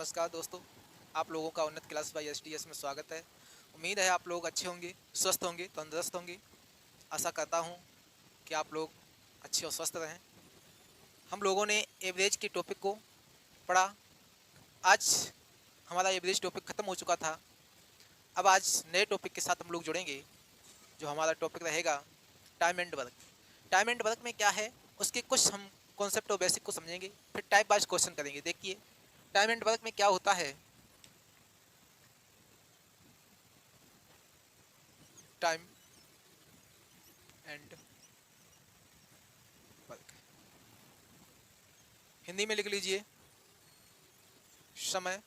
नमस्कार दोस्तों, आप लोगों का उन्नत क्लास बाई एसटीएस में स्वागत है। उम्मीद है आप लोग अच्छे होंगे, स्वस्थ होंगे, तंदुरुस्त होंगे। आशा करता हूं कि आप लोग अच्छे और स्वस्थ रहें। हम लोगों ने एवरेज के टॉपिक को पढ़ा। आज हमारा एवरेज टॉपिक ख़त्म हो चुका था। अब आज नए टॉपिक के साथ हम लोग जुड़ेंगे। जो हमारा टॉपिक रहेगा time and work. Time and work में क्या है, उसके कुछ हम कॉन्सेप्ट और बेसिक को समझेंगे, फिर टाइप वाइज क्वेश्चन करेंगे। देखिए टाइम एंड वर्क में क्या होता है। टाइम एंड वर्क हिंदी में लिख लीजिए, समय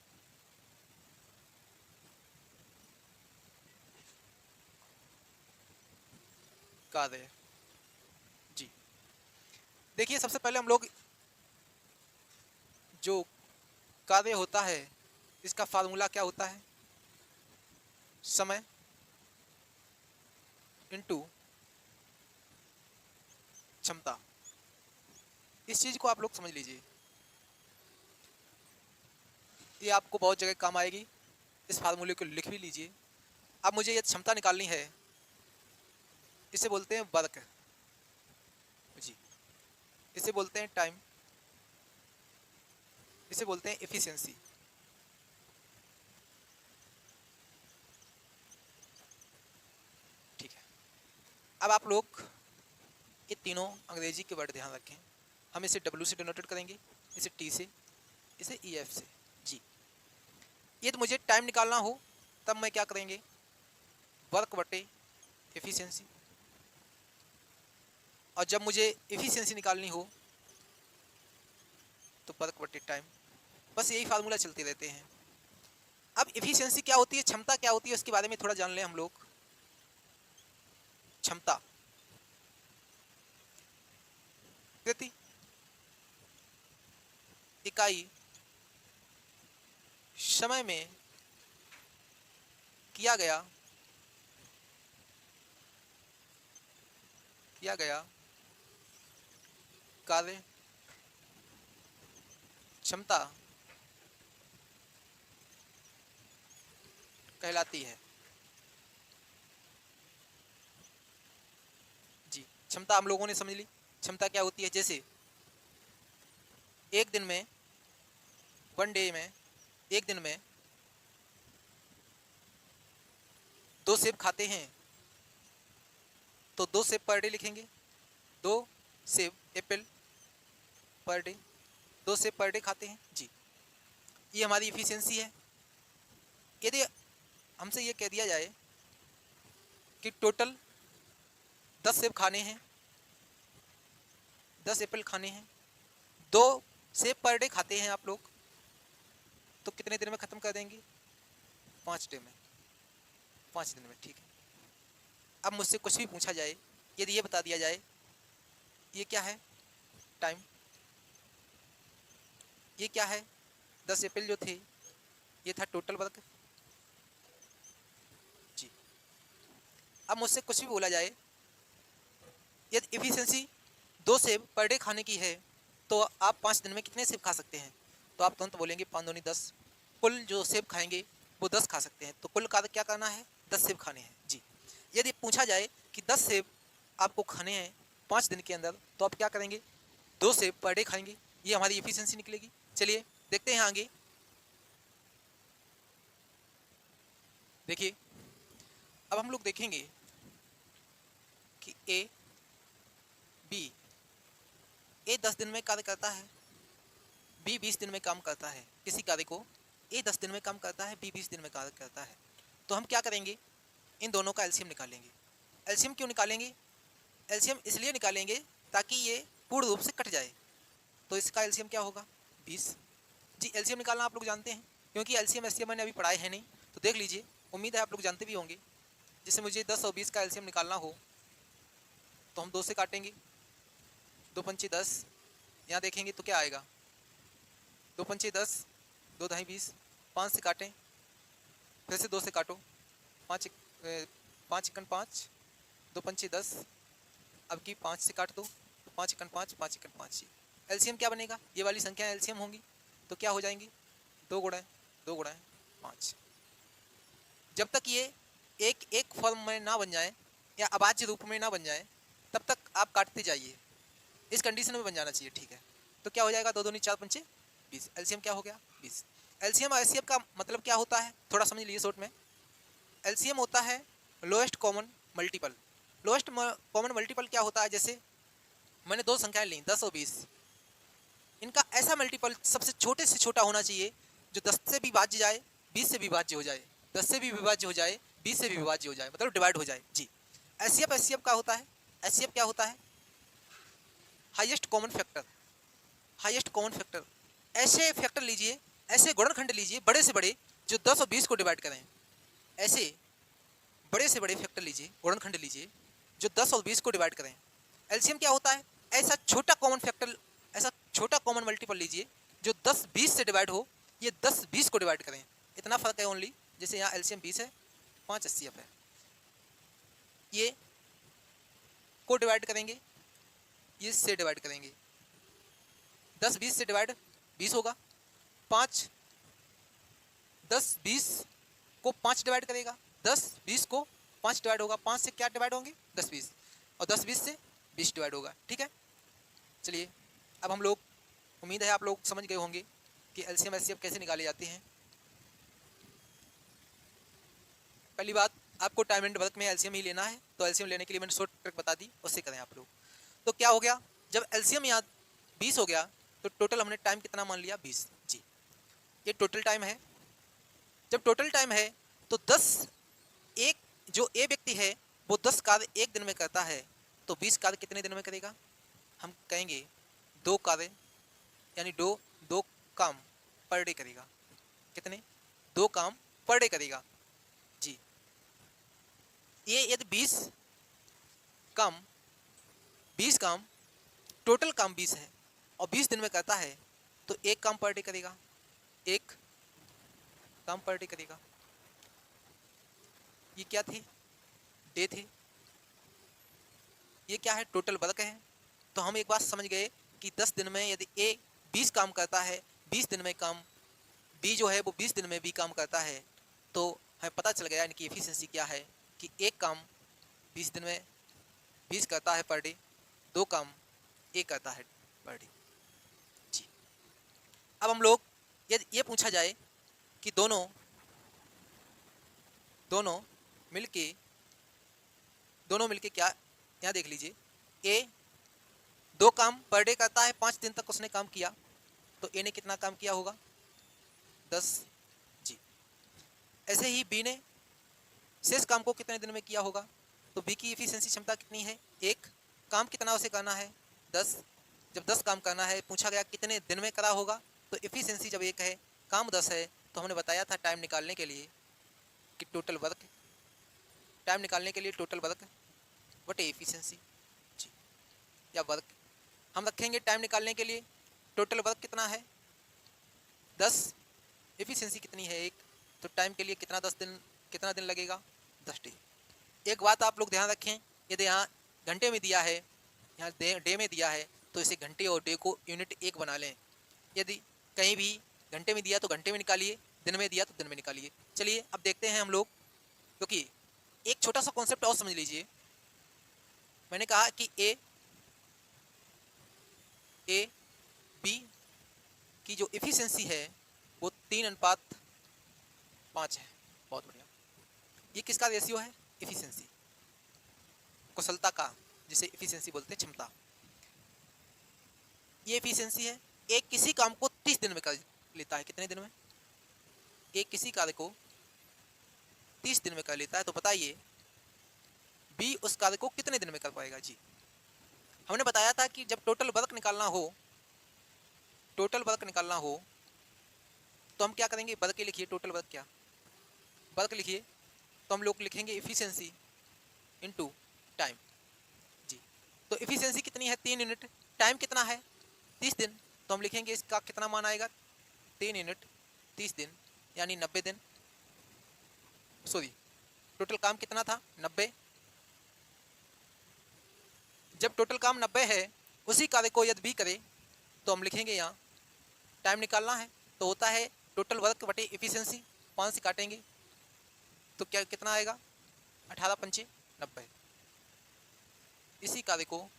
कार्य। जी देखिए, सबसे पहले हम लोग जो कार्य होता है इसका फार्मूला क्या होता है, समय इनटू क्षमता। इस चीज को आप लोग समझ लीजिए, ये आपको बहुत जगह काम आएगी। इस फार्मूले को लिख भी लीजिए। अब मुझे ये क्षमता निकालनी है, इसे बोलते हैं वर्क। जी, इसे बोलते हैं टाइम, इसे बोलते हैं एफिशिएंसी। ठीक है, अब आप लोग ये तीनों अंग्रेजी के वर्ड ध्यान रखें। हम इसे डब्ल्यू से डिनोटेड करेंगे, इसे टी से, इसे ई एफ से। जी, ये तो मुझे टाइम निकालना हो तब मैं क्या करेंगे, वर्क बटे एफिशिएंसी। और जब मुझे एफिशिएंसी निकालनी हो तो वर्क बटे टाइम। बस यही फार्मूला चलते रहते हैं। अब एफिशिएंसी क्या होती है, क्षमता क्या होती है, उसके बारे में थोड़ा जान लें हम लोग। क्षमता प्रति इकाई समय में किया गया कार्य क्षमता कहलाती है। जी, क्षमता हम लोगों ने समझ ली। क्षमता क्या होती है, जैसे एक दिन में, वन डे में, एक दिन में 2 सेब खाते हैं तो 2 सेब पर डे लिखेंगे। 2 सेब एप्पल पर डे, 2 सेब पर डे खाते हैं। जी, ये हमारी इफिशियंसी है। यदि हमसे ये कह दिया जाए कि टोटल 10 सेब खाने हैं, 10 एप्पल खाने हैं, 2 सेब पर डे खाते हैं आप लोग, तो कितने दिन में ख़त्म कर देंगे, 5 डे में, 5 दिन में। ठीक है, अब मुझसे कुछ भी पूछा जाए, यदि ये बता दिया जाए ये क्या है, टाइम, ये क्या है, 10 एप्पल जो थे ये था टोटल वर्क। जी, अब मुझसे कुछ भी बोला जाए, यदि एफिशिएंसी 2 सेब पर डे खाने की है तो आप 5 दिन में कितने सेब खा सकते हैं, तो आप तुरंत बोलेंगे 5 दूनी 10। कुल जो सेब खाएंगे वो 10 खा सकते हैं, तो कुल का क्या करना है, 10 सेब खाने हैं। जी, यदि पूछा जाए कि 10 सेब आपको खाने हैं 5 दिन के अंदर, तो आप क्या करेंगे, 2 सेब पर डे खाएंगे। ये हमारी एफिशिएंसी निकलेगी। चलिए देखते हैं आगे। देखिए, अब हम लोग देखेंगे कि बी ए 10 दिन में कार्य करता है, बी 20 दिन में काम करता है। किसी कार्य को ए 10 दिन में काम करता है, बी 20 दिन में कार्य करता है। तो हम क्या करेंगे, इन दोनों का एलसीएम निकालेंगे। एलसीएम क्यों निकालेंगे, एलसीएम इसलिए निकालेंगे ताकि ये पूर्ण रूप से कट जाए। तो इसका एलसीएम क्या होगा, 20। जी, एलसीएम निकालना आप लोग जानते हैं, क्योंकि एलसीएम एससीएम मैंने अभी पढ़ाए है नहीं, तो देख लीजिए, उम्मीद है आप लोग जानते भी होंगे। जैसे मुझे 10 और 20 का एलसीएम निकालना हो तो हम 2 से काटेंगे, 2 पंचे 10, यहाँ देखेंगे तो क्या आएगा, 2 पंचे 10, 2 ढाई 20, 5 से काटें, फिर से 2 से काटो, 5 एकन 5, 2 पंचे 10, अब की 5 से काट दो, 5 एकन 5, 5 एकन 5। एलसीएम क्या बनेगा, ये वाली संख्या एलसीएम होंगी तो क्या हो जाएंगी, 2 गुणा 2 गुणा 5। जब तक ये एक एक फॉर्म में ना बन जाए या अभाज्य रूप में ना बन जाए तब तक आप काटते जाइए। इस कंडीशन में बन जाना चाहिए, ठीक है। तो क्या हो जाएगा, 2 दूनी 4 पंचे 20। एलसीएम क्या हो गया 20। एलसीएम और एचसीएफ का मतलब क्या होता है, थोड़ा समझ लीजिए शॉर्ट में। एलसीएम होता है lowest common multiple. Lowest common multiple क्या होता है, जैसे मैंने 2 संख्याएं ली 10 और 20, इनका ऐसा मल्टीपल सबसे छोटे से छोटा होना चाहिए जो 10 से भी विभाज्य जाए, 20 से भी विभाज्य हो जाए, 10 से भी विभाज्य हो जाए, 20 से भी विभाज्य हो जाए, मतलब डिवाइड हो जाए जी। एचसीएफ एचसीएफ का होता है, एचसीएफ क्या होता है, highest common factor. Highest common factor, ऐसे फैक्टर लीजिए, ऐसे गुणनखंड लीजिए बड़े से बड़े जो 10 और 20 को डिवाइड करें। ऐसे बड़े से बड़े फैक्टर लीजिए, गुणनखंड लीजिए जो 10 और 20 को डिवाइड करें। एलसीएम क्या होता है, ऐसा छोटा कॉमन फैक्टर, ऐसा छोटा कॉमन मल्टीपल लीजिए जो 10 20 से डिवाइड हो, ये 10 20 को डिवाइड करें। इतना फर्क है ओनली। जैसे यहाँ एलसीएम 20 है, 5 एचसीएफ है, ये को डिवाइड करेंगे, ये से डिवाइड करेंगे। 10 20 से डिवाइड 20 होगा, 5 10 20 को 5 डिवाइड करेगा, 10 20 को 5 डिवाइड होगा, 5 से क्या डिवाइड होंगे 10 20, और 10 20 से 20 डिवाइड होगा, ठीक है। चलिए अब हम लोग, उम्मीद है आप लोग समझ गए होंगे कि एलसीएम एचसीएफ कैसे निकाले जाते हैं। पहली बात, आपको टाइम एंड वर्क में एलसीएम ही लेना है, तो एलसीएम लेने के लिए मैंने शॉर्ट ट्रिक बता दी, उससे करें आप लोग। तो क्या हो गया, जब एलसीएम यहाँ 20 हो गया तो टोटल हमने टाइम कितना मान लिया 20 जी, ये टोटल टाइम है। जब टोटल टाइम है तो 10 एक जो ए व्यक्ति है वो 10 कार्य एक दिन में करता है, तो 20 कार्य कितने दिन में करेगा, हम कहेंगे 2 कार्य, यानी दो काम पर डे करेगा। कितने, 2 काम पर डे करेगा जी। ये यदि 20 काम टोटल काम 20 है और 20 दिन में करता है तो 1 काम पर डे करेगा, 1 काम पर डे करेगा। ये क्या थे, डे थे, ये क्या है, टोटल वर्क है। तो हम एक बात समझ गए कि 10 दिन में यदि ए 20 काम करता है, 20 दिन में काम बी जो है वो 20 दिन में बी काम करता है, तो हमें पता चल गया इनकी एफिशिएंसी क्या है कि एक काम 20 दिन में 20 करता है पर डे, 2 काम ए करता है पर डे जी। अब हम लोग यदि ये पूछा जाए कि दोनों मिलके क्या, यहाँ देख लीजिए, ए 2 काम पर डे करता है, 5 दिन तक उसने काम किया, तो ए ने कितना काम किया होगा 10 जी। ऐसे ही बी ने शेष काम को कितने दिन में किया होगा, तो बी की एफिशिएंसी क्षमता कितनी है, 1 काम कितना उसे करना है 10। जब 10 काम करना है, पूछा गया कितने दिन में करा होगा, तो एफिशिएंसी जब 1 है, काम 10 है, तो हमने बताया था टाइम निकालने के लिए कि टोटल वर्क, टाइम निकालने के लिए टोटल वर्क बटे एफिशिएंसी जी, या वर्क हम रखेंगे टाइम निकालने के लिए। टोटल वर्क कितना है 10, एफिशिएंसी कितनी है 1, तो टाइम के लिए कितना दिन लगेगा 10 डे। एक बात आप लोग ध्यान रखें, यदि यहाँ घंटे में दिया है, यहाँ डे में दिया है, तो इसे घंटे और डे को यूनिट 1 बना लें। यदि कहीं भी घंटे में दिया तो घंटे में निकालिए, दिन में दिया तो दिन में निकालिए। चलिए अब देखते हैं हम लोग, क्योंकि एक छोटा सा कॉन्सेप्ट और समझ लीजिए। मैंने कहा कि ए बी की जो एफिशिएंसी है वो 3:5 है। बहुत बढ़िया, ये किसका रेशियो है, एफिशिएंसी, कुशलता का, जिसे एफिशिएंसी बोलते हैं, क्षमता। ये एफिशिएंसी है। एक किसी काम को 30 दिन में कर लेता है, कितने दिन में, एक किसी कार्य को 30 दिन में कर लेता है, तो बताइए बी उस कार्य को कितने दिन में कर पाएगा जी। हमने बताया था कि जब टोटल वर्क निकालना हो तो हम क्या करेंगे, वर्क लिखिए, टोटल वर्क क्या, वर्क लिखिए, तो हम लोग लिखेंगे एफिशिएंसी इनटू टाइम जी। तो एफिशिएंसी कितनी है 3 यूनिट, टाइम कितना है 30 दिन, तो हम लिखेंगे इसका कितना मान आएगा 3 यूनिट 30 दिन, यानी 90 दिन। सॉरी, टोटल काम कितना था 90। जब टोटल काम 90 है, उसी कार्य को यदि बी करे तो हम लिखेंगे यहाँ टाइम निकालना है, तो होता है टोटल वर्क बटे एफिशिएंसी 5 से काटेंगे तो क्या कितना आएगा 18 पंचे 90। इसी कार्य को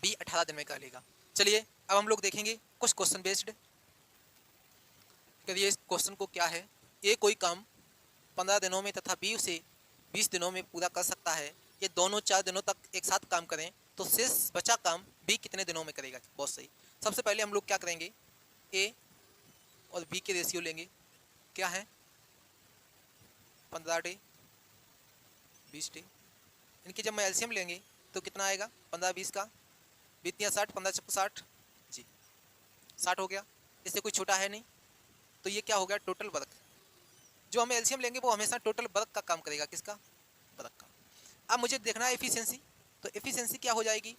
बी 18 दिन में कर लेगा। चलिए अब हम लोग देखेंगे कुछ क्वेश्चन बेस्ड। करिए इस क्वेश्चन को क्या है, ए कोई काम 15 दिनों में तथा बी उसे 20 दिनों में पूरा कर सकता है। ये दोनों 4 दिनों तक एक साथ काम करें तो शेष बचा काम बी कितने दिनों में करेगा। बहुत सही। सबसे पहले हम लोग क्या करेंगे, ए और बी के रेशियो लेंगे। क्या है 15 डे 20 डे। इनकी जब मैं एलसीएम लेंगे तो कितना आएगा 15 20 का 20 60 15 60 जी 60 हो गया। इससे कोई छोटा है नहीं तो ये क्या हो गया टोटल वर्क। जो हमें एलसीएम लेंगे वो हमेशा टोटल वर्क का काम करेगा। किसका वर्क का। अब मुझे देखना है एफिशिएंसी, तो एफिशिएंसी क्या हो जाएगी,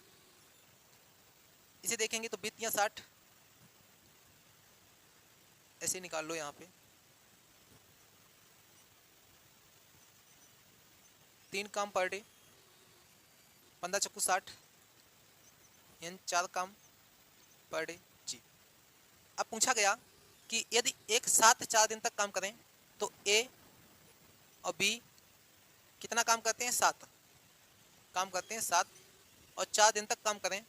इसे देखेंगे तो 20 60 ऐसे निकाल लो। यहाँ पे 3 काम पर डे 15 चक्कू 60 यानी 4 काम पर डे जी। अब पूछा गया कि यदि एक साथ 4 दिन तक काम करें तो ए और बी कितना काम करते हैं 7 काम करते हैं 7 और 4 दिन तक काम करें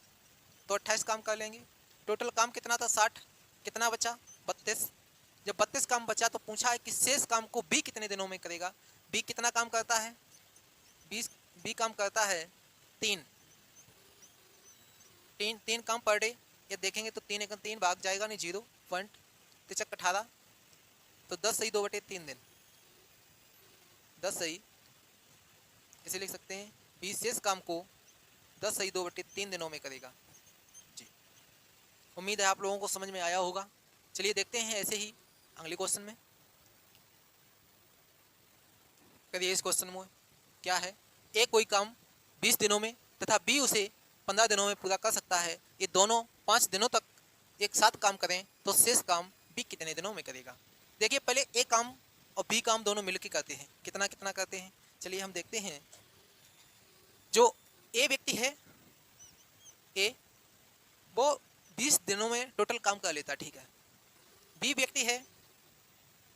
तो 28 काम कर लेंगे। टोटल काम कितना था 60, कितना बचा 32। जब 32 काम बचा तो पूछा है कि शेष काम को बी कितने दिनों में करेगा। बी कितना काम करता है, बी काम करता है 3 काम पर डे। ये देखेंगे तो 3 एकम 3 भाग जाएगा नहीं 0.3 18 तो 10 सही 2/3 दिन 10 सही इसे लिख सकते हैं बी शेष काम को 10 सही 2/3 दिनों में करेगा जी। उम्मीद है आप लोगों को समझ में आया होगा। चलिए देखते हैं ऐसे ही अगले क्वेश्चन में। करिए इस क्वेश्चन में क्या है, ए कोई काम 20 दिनों में तथा बी उसे 15 दिनों में पूरा कर सकता है। ये दोनों 5 दिनों तक एक साथ काम करें तो शेष काम बी कितने दिनों में करेगा। देखिए पहले ए काम और बी काम दोनों मिलकर करते हैं, कितना कितना करते हैं। चलिए हम देखते हैं। जो ए व्यक्ति है ए वो 20 दिनों में टोटल काम कर लेता है, ठीक है। बी व्यक्ति है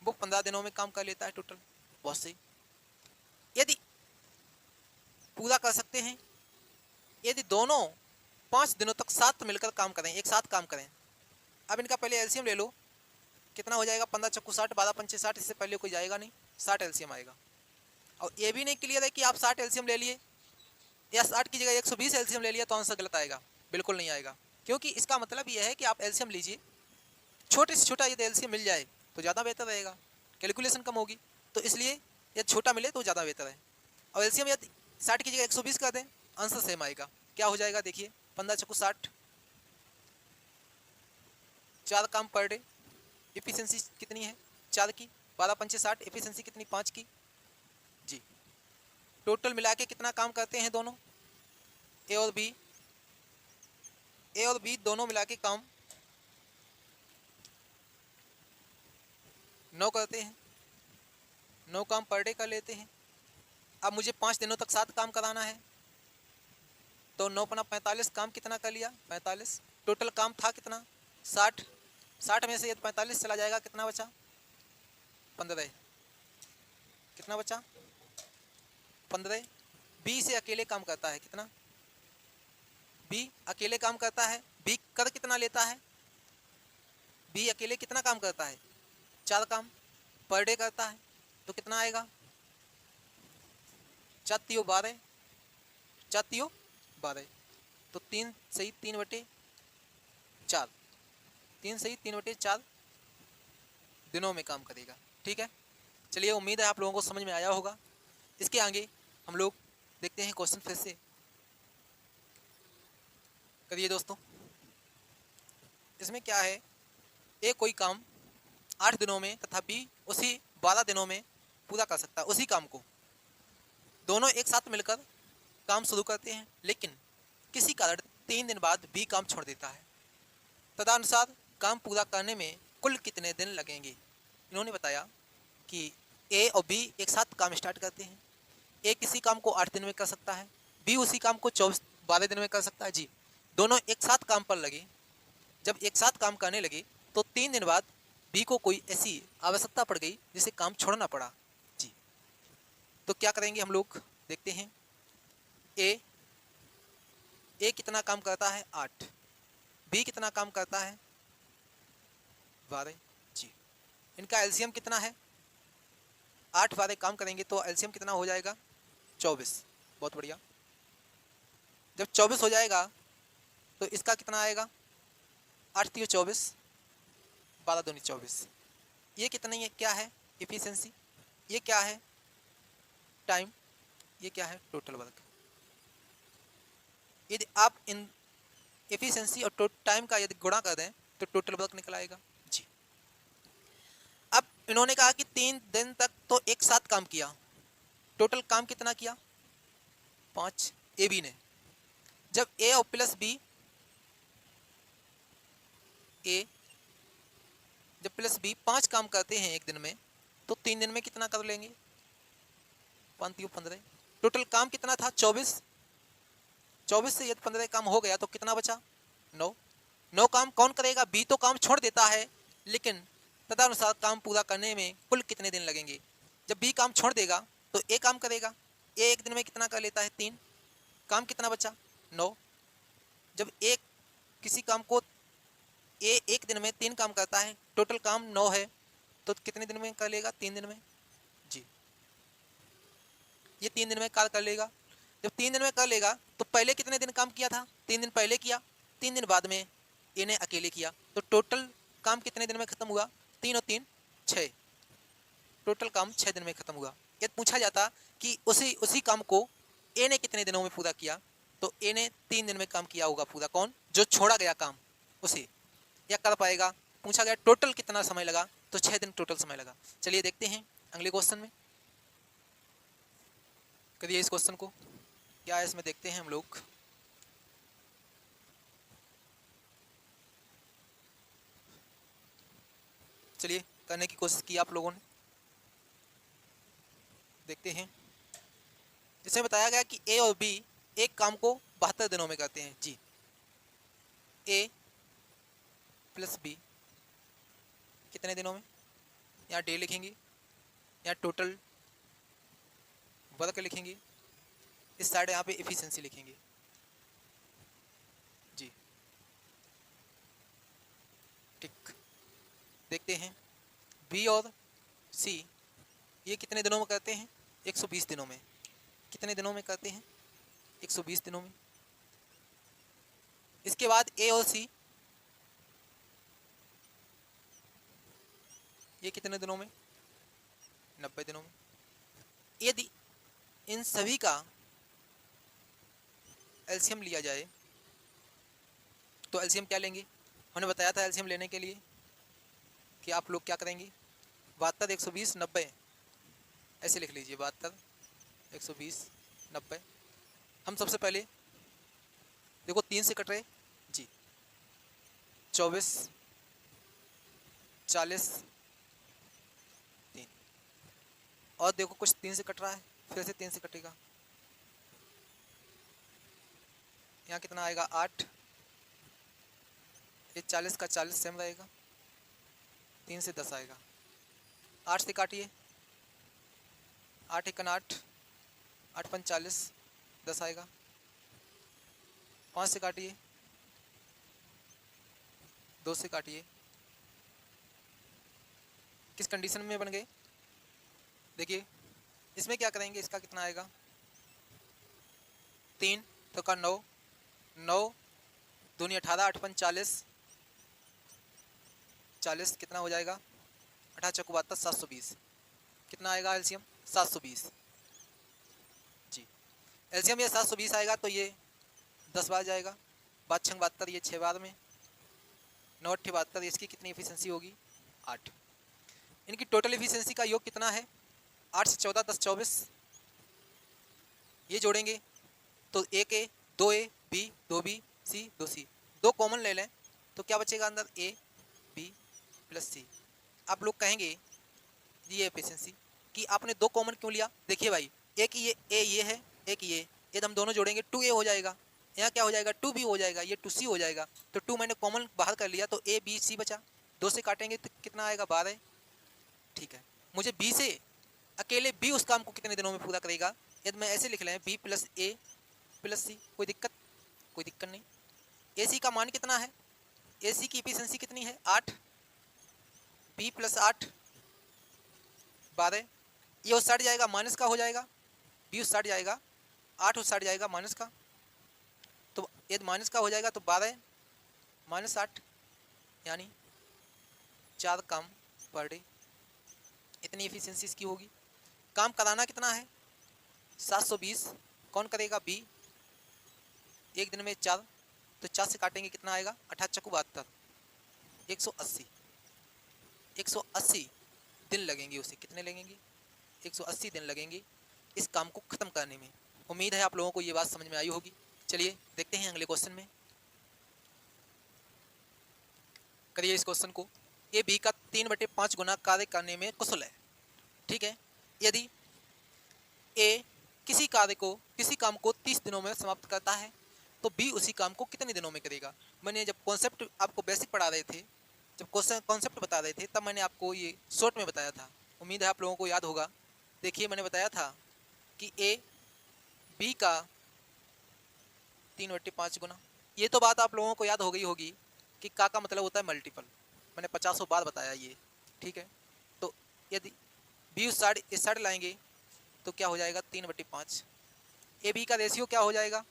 वो 15 दिनों में काम कर लेता है टोटल। बहुत सही। यदि पूरा कर सकते हैं, यदि दोनों 5 दिनों तक साथ मिलकर काम करें, एक साथ काम करें। अब इनका पहले एलसीएम ले लो, कितना हो जाएगा 15 चक्कू 60 12 पंचे 60। इससे पहले कोई जाएगा नहीं, 60 एलसीएम आएगा। और ये भी नहीं क्लियर है कि आप 60 एलसीएम ले लिए या 60 की जगह 120 एलसीएम ले लिया तो आंसर गलत आएगा। बिल्कुल नहीं आएगा, क्योंकि इसका मतलब यह है कि आप एलसीएम लीजिए, छोटे से छोटा यदि एलसीएम मिल जाए तो ज़्यादा बेहतर रहेगा, कैलकुलेशन कम होगी। तो इसलिए यदि छोटा मिले तो ज़्यादा बेहतर है। और एलसीएम यदि 60 की जगह 120 कर दें आंसर सेम आएगा। क्या हो जाएगा देखिए 15 चक्कू 60 4 काम पर डे। एफिशिएंसी कितनी है 4 की, 12 पंचे 60। एफिशिएंसी कितनी 5 की जी। टोटल मिला के कितना काम करते हैं दोनों, ए और बी दोनों मिला के काम 9 करते हैं। 9 काम पर डे कर लेते हैं। अब मुझे 5 दिनों तक 7 काम कराना है तो 9 पना 45 काम कितना कर लिया 45। टोटल काम था कितना 60। 60 में से यदि 45 चला जाएगा कितना बचा 15। कितना बचा 15। बी से अकेले काम करता है, कितना बी अकेले काम करता है। बी कर कितना लेता है, बी अकेले कितना काम करता है 4 काम पर डे करता है। तो कितना आएगा 4 3 12 4 3 12 तो 3 सही 3/4 3 सही 3/4 दिनों में काम करेगा। ठीक है, चलिए उम्मीद है आप लोगों को समझ में आया होगा। इसके आगे हम लोग देखते हैं क्वेश्चन फिर से। करिए दोस्तों, इसमें क्या है, ए कोई काम 8 दिनों में तथा बी उसी 12 दिनों में पूरा कर सकता है। उसी काम को दोनों एक साथ मिलकर काम शुरू करते हैं, लेकिन किसी कारण 3 दिन बाद बी काम छोड़ देता है। तदनुसार काम पूरा करने में कुल कितने दिन लगेंगे। इन्होंने बताया कि ए और बी एक साथ काम स्टार्ट करते हैं। ए किसी काम को 8 दिन में कर सकता है, बी उसी काम को 12 दिन में कर सकता है जी। दोनों एक साथ काम पर लगे। जब एक साथ काम करने लगे तो 3 दिन बाद बी को कोई ऐसी आवश्यकता पड़ गई जिसे काम छोड़ना पड़ा जी, तो क्या करेंगे हम लोग, देखते हैं। ए कितना काम करता है 8, बी कितना काम करता है 12 जी। इनका एलसीएम कितना है, 8 12 काम करेंगे तो एलसीएम कितना हो जाएगा 24। बहुत बढ़िया। जब 24 हो जाएगा तो इसका कितना आएगा, 8 3 24, 12 दूनी 24। ये कितनी है, क्या है इफिशिएंसी, ये क्या है टाइम, ये क्या है टोटल वर्क। यदि आप इन एफिशिएंसी और टाइम का यदि गुणा कर दें तो टोटल वर्क निकल आएगा जी। अब इन्होंने कहा कि 3 दिन तक तो एक साथ काम किया, टोटल काम कितना किया 5, ए बी ने। जब ए और प्लस बी, ए जब प्लस बी 5 काम करते हैं एक दिन में, तो 3 दिन में कितना कर लेंगे 5 3 15। टोटल काम कितना था 24, 24 से यदि 15 काम हो गया तो कितना बचा 9। 9 काम कौन करेगा, बी तो काम छोड़ देता है, लेकिन तदनुसार काम पूरा करने में कुल कितने दिन लगेंगे। जब बी काम छोड़ देगा तो ए काम करेगा, ए एक दिन में कितना कर लेता है 3, काम कितना बचा 9। जब एक किसी काम को ए एक दिन में 3 काम करता है, टोटल काम 9 है, तो कितने दिन में कर लेगा 3 दिन में जी, ये 3 दिन में कार्य कर लेगा। जब 3 दिन में कर लेगा तो पहले कितने दिन काम किया था, 3 दिन पहले किया, 3 दिन बाद में ए ने अकेले किया, तो टोटल काम कितने दिन में खत्म हुआ 3 और 3 6, टोटल काम 6 दिन में खत्म हुआ। यदि पूछा जाता कि उसी काम को ए ने कितने दिनों में पूरा किया, तो ए ने 3 दिन में काम किया होगा पूरा, कौन जो छोड़ा गया काम उसे, या कर पाएगा। पूछा गया टोटल कितना समय लगा, तो 6 दिन टोटल समय लगा। चलिए देखते हैं अगले क्वेश्चन में, करिए इस क्वेश्चन को, क्या है इसमें देखते हैं हम लोग। चलिए करने की कोशिश की आप लोगों ने, देखते हैं। इसमें बताया गया कि ए और बी एक काम को 72 दिनों में करते हैं जी। ए प्लस बी कितने दिनों में, यहाँ डे लिखेंगे, यहाँ टोटल वर्क लिखेंगे, इस साइड यहाँ पे एफिशिएंसी लिखेंगे जी। ठीक, देखते हैं बी और सी ये कितने दिनों में करते हैं 120 दिनों में। कितने दिनों में करते हैं 120 दिनों में। इसके बाद ए और सी ये कितने दिनों में 90 दिनों में। यदि इन सभी का एलसीएम लिया जाए तो एलसीएम क्या लेंगे, हमने बताया था एलसीएम लेने के लिए कि आप लोग क्या करेंगे 72 120 90 ऐसे लिख लीजिए, 72 120 90। हम सबसे पहले देखो 3 से कट रहे जी, 24 40 3, और देखो कुछ 3 से कट रहा है, फिर से 3 से कटेगा, यहाँ कितना आएगा 8, ये 40 का 40 सेम रहेगा, 3 से 10 आएगा, 8 से काटिए, 8 1 8, 8 5 40, 10 आएगा, 5 से काटिए, 2 से काटिए, किस कंडीशन में बन गए देखिए। इसमें क्या करेंगे, इसका कितना आएगा 3 तो का 9, 9 दूनी 18, 8 5 40, 40 कितना हो जाएगा 18 चौक 72, 720 कितना आएगा एलसीएम 720 जी। एलसीएम ये 720 आएगा तो ये 10 बार जाएगा, 5 6 72, ये 6 बार में 9 8 72, इसकी कितनी एफिशिएंसी होगी 8। इनकी टोटल एफिशिएंसी का योग कितना है 8 से 14 10 24, ये जोड़ेंगे तो 1 A 2 A B 2 B C 2 C, 2 common ले लें तो क्या बचेगा अंदर ए बी प्लस सी। आप लोग कहेंगे ये एफिशिएंसी कि आपने 2 कॉमन क्यों लिया, देखिए भाई एक ये ए ये है, एक ये हम दोनों जोड़ेंगे 2 ए हो जाएगा, यहाँ क्या हो जाएगा 2 बी हो जाएगा, ये 2 सी हो जाएगा, तो 2 मैंने कॉमन बाहर कर लिया तो ए बी सी बचा, 2 से काटेंगे तो कितना आएगा 12। ठीक है, मुझे बी से अकेले बी उस काम को कितने दिनों में पूरा करेगा, यदि मैं ऐसे लिख लें बी प्लस ए प्लस सी, कोई दिक्कत नहीं। ए सी का मान कितना है, ए सी की इफिशिएंसी कितनी है 8, बी प्लस 8 12, ये उस साइड जाएगा माइनस का हो जाएगा, बी उस साइड जाएगा 8 उस साइड जाएगा माइनस का, तो यदि माइनस का हो जाएगा तो 12 माइनस 8 यानी 4 काम पर डे, इतनी एफिशिएंसी इसकी होगी। काम कराना कितना है 720, कौन करेगा बी, एक दिन में 4, तो 4 से काटेंगे कितना आएगा 18 चक्कू 72, 180 दिन लगेंगे उसे, कितने लगेंगे 180 दिन लगेंगे इस काम को ख़त्म करने में। उम्मीद है आप लोगों को ये बात समझ में आई होगी। चलिए देखते हैं अगले क्वेश्चन में। करिए इस क्वेश्चन को, ए बी का 3/5 गुना कार्य करने में कुशल है। ठीक है, यदि ए किसी काम को 30 दिनों में समाप्त करता है तो बी उसी काम को कितने दिनों में करेगा। मैंने जब कॉन्सेप्ट आपको बेसिक पढ़ा रहे थे, जब कॉन्सेप्ट बता रहे थे, तब मैंने आपको ये शॉर्ट में बताया था, उम्मीद है आप लोगों को याद होगा। देखिए मैंने बताया था कि ए बी का 3/5 गुना, ये तो बात आप लोगों को याद हो गई होगी कि का मतलब होता है मल्टीपल, मैंने 50 बार बताया ये। ठीक है, तो यदि बी उस साइड इस साइड लाएंगे तो क्या हो जाएगा 3/5, ए बी का रेशियो क्या हो जाएगा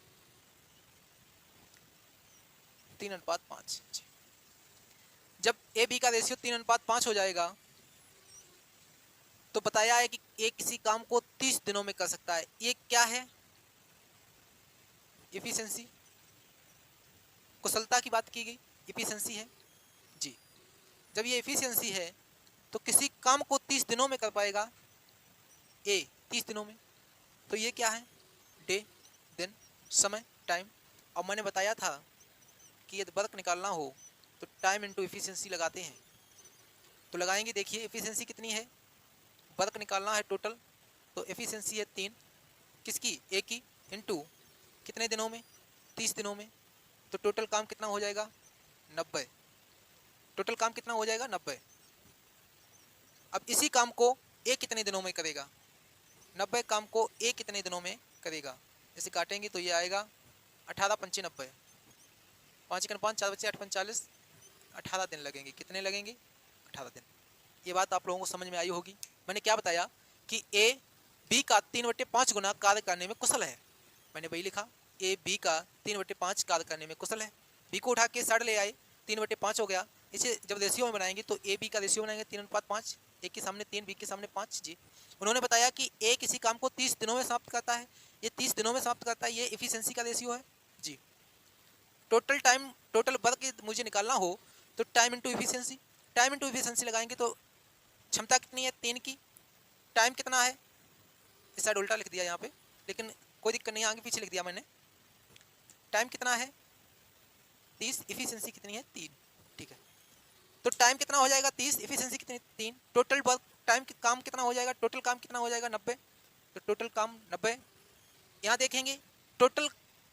3:5। जब ए बी का रेशियो 3:5 हो जाएगा तो बताया है कि ए किसी काम को 30 दिनों में कर सकता है। ये क्या है एफिशिएंसी, कुशलता की बात की गई, एफिशिएंसी है जी। जब ये एफिशिएंसी है तो किसी काम को 30 दिनों में कर पाएगा ए 30 दिनों में, तो ये क्या है डे, दिन, समय, टाइम। और मैंने बताया था कि यदि वर्क निकालना हो तो टाइम इंटू एफिशिएंसी लगाते हैं, तो लगाएंगे। देखिए एफिशिएंसी कितनी है, वर्क निकालना है टोटल, तो एफिशिएंसी है 3 किसकी, ए की, इंटू कितने दिनों में 30 दिनों में, तो टोटल काम कितना हो जाएगा 90, टोटल काम कितना हो जाएगा 90। अब इसी काम को ए कितने दिनों में करेगा, 90 काम को ए कितने दिनों में करेगा, जैसे काटेंगे तो ये आएगा 18 पंचे 90, 5 × 5 4 बचे 8 45, 18 दिन लगेंगे, कितने लगेंगे 18 दिन। ये बात आप लोगों को समझ में आई होगी। मैंने क्या बताया कि ए बी का 3/5 गुना कार्य करने में कुशल है, मैंने वही लिखा, ए बी का 3/5 कार्य करने में कुशल है। बी को उठा के साइड ले आए, 3/5 हो गया। इसे जब रेशियो में बनाएंगे तो ए बी का रेशियो बनाएंगे 3:5, ए के सामने 3 बी के सामने 5 जी। उन्होंने बताया कि ए किसी काम को 30 दिनों में समाप्त करता है, ये 30 दिनों में समाप्त करता है, ये एफिशिएंसी का रेशियो है जी। टोटल टाइम, टोटल वर्क मुझे निकालना हो तो time into efficiency, time into efficiency लगाएंगे तो क्षमता कितनी है 3 की, टाइम कितना है, इस साइड उल्टा लिख दिया यहाँ पे, लेकिन कोई दिक्कत नहीं, आगे पीछे लिख दिया मैंने। टाइम कितना है 30, एफिशिएंसी कितनी है 3। ठीक है, तो टाइम कितना हो जाएगा 30, एफिशिएंसी कितनी 3, टोटल वर्क टाइम काम कितना हो जाएगा, टोटल काम कितना हो जाएगा 90, तो टोटल काम 90। यहाँ देखेंगे टोटल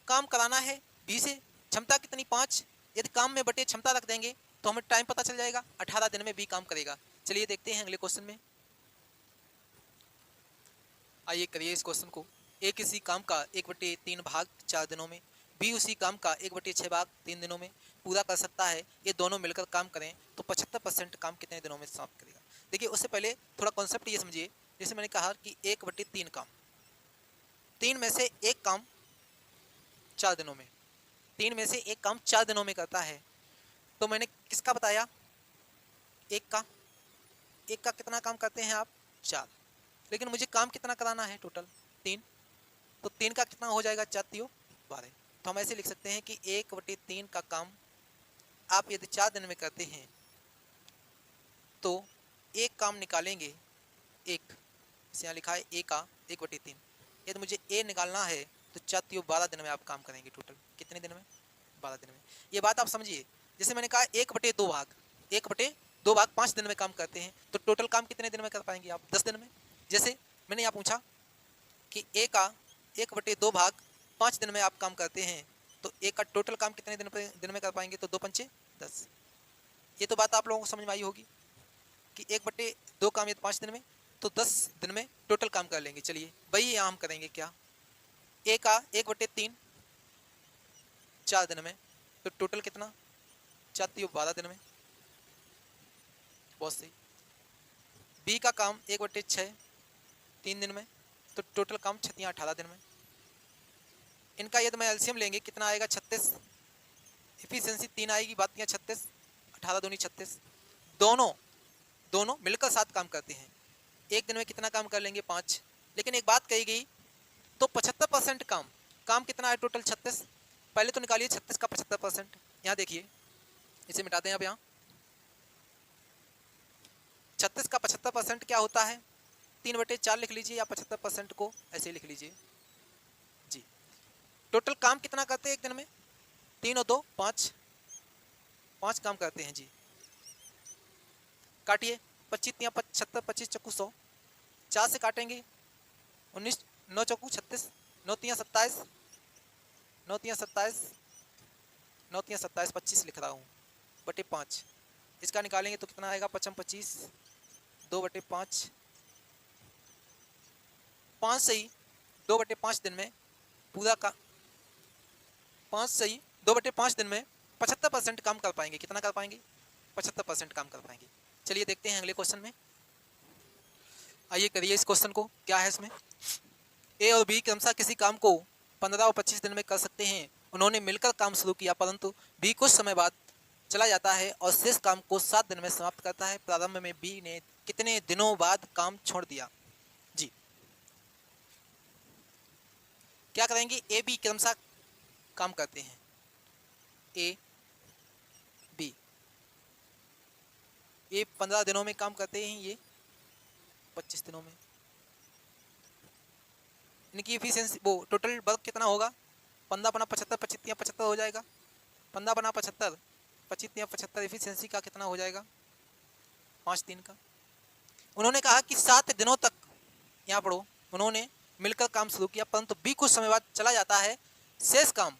काम कराना है बी से, क्षमता कितनी 5, यदि काम में बटे क्षमता रख देंगे तो हमें टाइम पता चल जाएगा, 18 दिन में बी काम करेगा। चलिए देखते हैं अगले क्वेश्चन में। आइए करिए इस क्वेश्चन को, ए किसी काम का 1/3 भाग 4 दिनों में, बी उसी काम का 1/6 भाग 3 दिनों में पूरा कर सकता है। ये दोनों मिलकर काम करें तो 75% काम कितने दिनों में समाप्त करेगा। देखिए उससे पहले थोड़ा कॉन्सेप्ट ये समझिए, जैसे मैंने कहा कि 1/3 काम, 3 में से एक काम 4 दिनों में, 3 में से एक काम 4 दिनों में करता है, तो मैंने किसका बताया, एक का कितना काम करते हैं आप 4, लेकिन मुझे काम कितना कराना है टोटल 3, तो 3 का कितना हो जाएगा 4 3 12, तो हम ऐसे लिख सकते हैं कि 1/3 का काम आप यदि 4 दिन में करते हैं तो एक काम निकालेंगे, एक इसे यहाँ लिखा है ए का 1/3, यदि मुझे ए निकालना है तो 4 3 12 दिन में आप काम करेंगे, टोटल कितने दिन में 12 दिन में। ये बात आप समझिए, जैसे मैंने कहा 1/2 भाग, 1/2 भाग 5 दिन में काम करते हैं, तो टोटल काम कितने दिन में कर पाएंगे आप 10 दिन में। जैसे मैंने यहाँ पूछा कि ए का 1/2 भाग 5 दिन में आप काम करते हैं, तो ए का टोटल काम कितने दिन में कर पाएंगे, तो 2 पंचे 10, ये तो बात आप लोगों को समझ में आई होगी कि 1/2 काम ये 5 दिन में, तो 10 दिन में टोटल काम कर लेंगे। चलिए वही यहाँ हम करेंगे क्या, ए का 1/3 4 दिन में, तो टोटल कितना 4 12 दिन में, बहुत सही। बी का काम 1/6 3 दिन में, तो टोटल काम 6 18 दिन में। इनका यदि मैं एलसीएम लेंगे कितना आएगा 36, एफिशिएंसी 3 आएगी, बात 36, 18 दूनी 36। दोनों मिलकर 7 काम करते हैं। एक दिन में कितना काम कर लेंगे 5। लेकिन एक बात कही गई, तो 75% काम कितना है टोटल 36। पहले तो निकालिए 36 का 75%। यहाँ देखिए, इसे मिटाते हैं अब। यहाँ 36 का 75% क्या होता है, 3/4 लिख लीजिए, या 75% को ऐसे लिख लीजिए जी। टोटल काम कितना करते हैं एक दिन में, 3 और 2 5 काम करते हैं जी। काटिए, 25 3 75, 25 चक्कू 100, 4 से काटेंगे 19, 9 चक्कू 36, 9 3 27, 9 3 27, 9 3 27, 25 लिख रहा हूँ बटे 5। इसका निकालेंगे तो कितना आएगा 55 25, 2/5, 5 सही 2/5 दिन में पूरा का 5 सही 2/5 दिन में 75% काम कर पाएंगे। कितना कर पाएंगे, 75% काम कर पाएंगे। चलिए देखते हैं अगले क्वेश्चन में। आइए करिए इस क्वेश्चन को, क्या है इसमें। ए और बी क्रमशः किसी काम को 15 और 25 दिन में कर सकते हैं। उन्होंने मिलकर काम शुरू किया, परंतु बी कुछ समय बाद चला जाता है और शेष काम को 7 दिन में समाप्त करता है। प्रारंभ में बी ने कितने दिनों बाद काम छोड़ दिया जी। क्या करेंगे, ए बी क्रमशः काम करते हैं, ए बी, ये 15 दिनों में काम करते हैं, ये 25 दिनों में। इनकी एफिशिएंसी वो टोटल वर्क कितना होगा, 15 बना 75, 25 75 हो जाएगा, 15 बना 75, 25 75, एफिशिएंसी का कितना हो जाएगा 5 दिन का। उन्होंने कहा कि 7 दिनों तक, यहाँ पढ़ो, उन्होंने मिलकर काम शुरू किया, परंतु बी कुछ समय बाद चला जाता है। शेष काम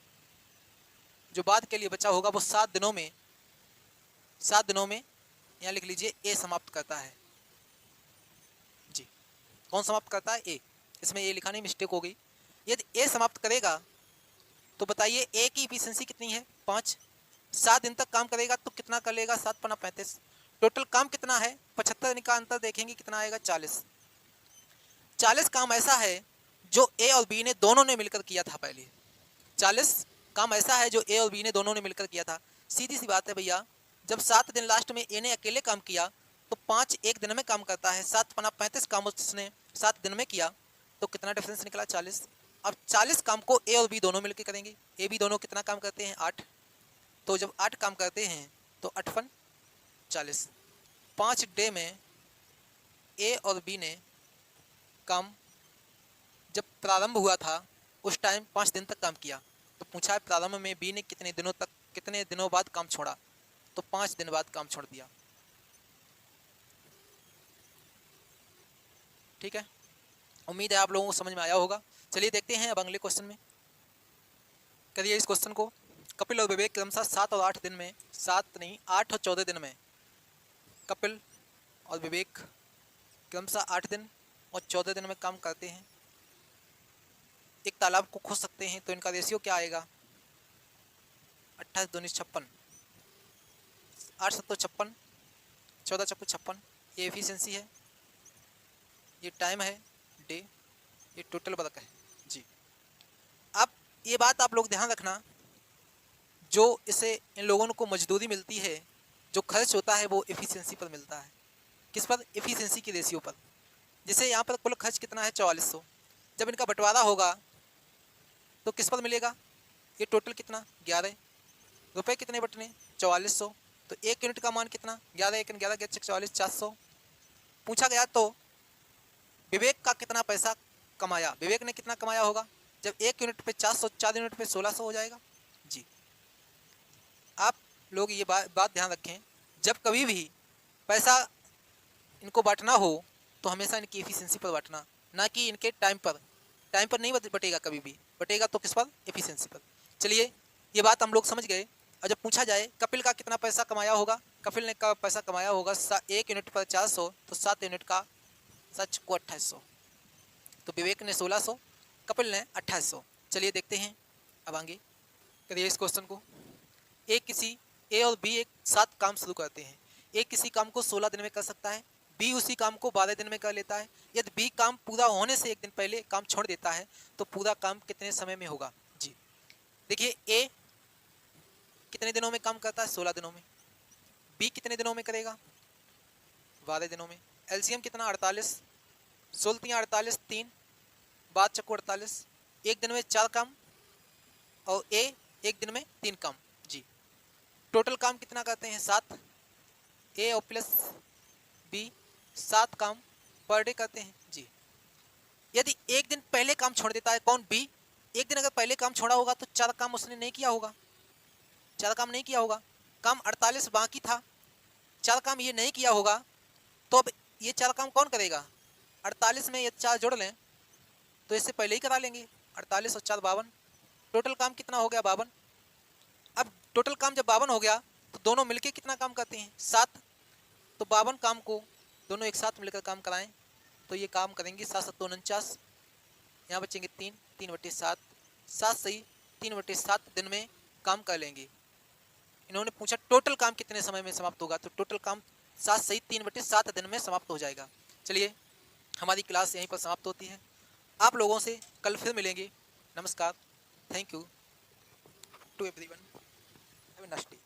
जो बाद के लिए बचा होगा वो 7 दिनों में यहाँ लिख लीजिए ए समाप्त करता है जी। कौन समाप्त करता है, ए। इसमें ए लिखा नहीं, मिस्टेक हो गई। यदि ए समाप्त करेगा तो बताइए ए की एफिशिएंसी कितनी है 5। 7 दिन तक काम करेगा तो कितना कर लेगा, 7 पना 35। टोटल काम कितना है 75 का अंतर देखेंगे कितना आएगा 40। 40 काम ऐसा है जो ए और बी ने दोनों ने मिलकर किया था पहले। 40 काम ऐसा है जो ए और बी ने दोनों ने मिलकर किया था। सीधी सी बात है भैया, जब 7 दिन लास्ट में ए ने अकेले काम किया तो 5 एक दिन में काम करता है, 7 पना 35 काम उसने 7 दिन में किया, तो कितना डिफरेंस निकला 40। अब 40 काम को ए और बी दोनों मिलकर करेंगे। ए बी दोनों कितना काम करते हैं 8, तो जब 8 काम करते हैं तो 8 फन 40। 5 डे में ए और बी ने काम जब प्रारंभ हुआ था उस टाइम 5 दिन तक काम किया। तो पूछा है प्रारंभ में बी ने कितने दिनों बाद काम छोड़ा, तो 5 दिन बाद काम छोड़ दिया। ठीक है, उम्मीद है आप लोगों को समझ में आया होगा। चलिए देखते हैं अब अगले क्वेश्चन में। करिए इस क्वेश्चन को। कपिल और विवेक क्रमशः 7 और 8 दिन में, 7 नहीं 8 और 14 दिन में, कपिल और विवेक क्रमशः 8 दिन और 14 दिन में काम करते हैं। एक तालाब को खोद सकते हैं, तो इनका रेशियो क्या आएगा 28 दूनी 56, 8 7 56, 14 चक्कू 56। ये एफिशिएंसी है, ये टाइम है डे, ये टोटल वर्क है जी। अब ये बात आप लोग ध्यान रखना, जो इसे इन लोगों को मजदूरी मिलती है, जो खर्च होता है वो एफिशिएंसी पर मिलता है। किस पर, एफिशिएंसी की रेशियो पर। जैसे यहाँ पर कुल खर्च कितना है 4400, जब इनका बंटवारा होगा तो किस पर मिलेगा, ये टोटल कितना 11 रुपये कितने बटने 4400, तो 1 यूनिट का मान कितना 11 1 11 44 400। पूछा गया तो विवेक का कितना पैसा कमाया, विवेक ने कितना कमाया होगा, जब 1 यूनिट पे 400, 4 यूनिट पे 1600 हो जाएगा जी। आप लोग ये बात ध्यान रखें, जब कभी भी पैसा इनको बांटना हो तो हमेशा इनकी एफिशिएंसी पर बांटना, ना कि इनके टाइम पर। टाइम पर नहीं बटेगा, कभी भी बटेगा तो किस पर, एफिशिएंसी पर। चलिए ये बात हम लोग समझ गए। और जब पूछा जाए कपिल का कितना पैसा कमाया होगा, कपिल ने का पैसा कमाया होगा 1 यूनिट पर 400, तो 7 यूनिट का 7 को 2800। तो विवेक ने 1600, कपिल ने 2800। चलिए देखते हैं अब आगे करिए इस क्वेश्चन को। ए और बी एक साथ काम शुरू करते हैं। ए किसी काम को 16 दिन में कर सकता है, बी उसी काम को 12 दिन में कर लेता है। यदि बी काम पूरा होने से एक दिन पहले काम छोड़ देता है तो पूरा काम कितने समय में होगा? जी देखिए, ए कितने दिनों में काम करता है? 16 दिनों में। बी कितने दिनों में करेगा? 12 दिनों में। एलसीएम कितना? 48, 16 48, 3 बात चक्को 48। एक दिन में 4 काम और ए एक दिन में 3 काम। जी टोटल काम कितना करते हैं? 7। ए और प्लस बी 7 काम पर डे करते हैं। जी यदि एक दिन पहले काम छोड़ देता है कौन? बी। एक दिन अगर पहले काम छोड़ा होगा तो 4 काम उसने नहीं किया होगा, 4 काम नहीं किया होगा। काम 48 बाकी था, 4 काम ये नहीं किया होगा, तो अब ये 4 काम कौन करेगा? 48 में ये 4 जोड़ लें तो इससे पहले ही करा लेंगे। 48 और 4 52। टोटल काम कितना हो गया? 52। अब टोटल काम जब 52 हो गया तो दोनों मिलके कितना काम करते हैं? 7। तो 52 काम को दोनों एक साथ मिलकर काम कराएं तो ये काम करेंगे 7 7 49। यहाँ बचेंगे 3, 3/7, 7 सही 3/7 दिन में काम कर लेंगे। इन्होंने पूछा टोटल काम कितने समय में समाप्त होगा, तो टोटल काम 7 सही 3/7 दिन में समाप्त हो जाएगा। चलिए हमारी क्लास यहीं पर समाप्त होती है। आप लोगों से कल फिर मिलेंगे। नमस्कार। Thank you to everyone. Have a nice day.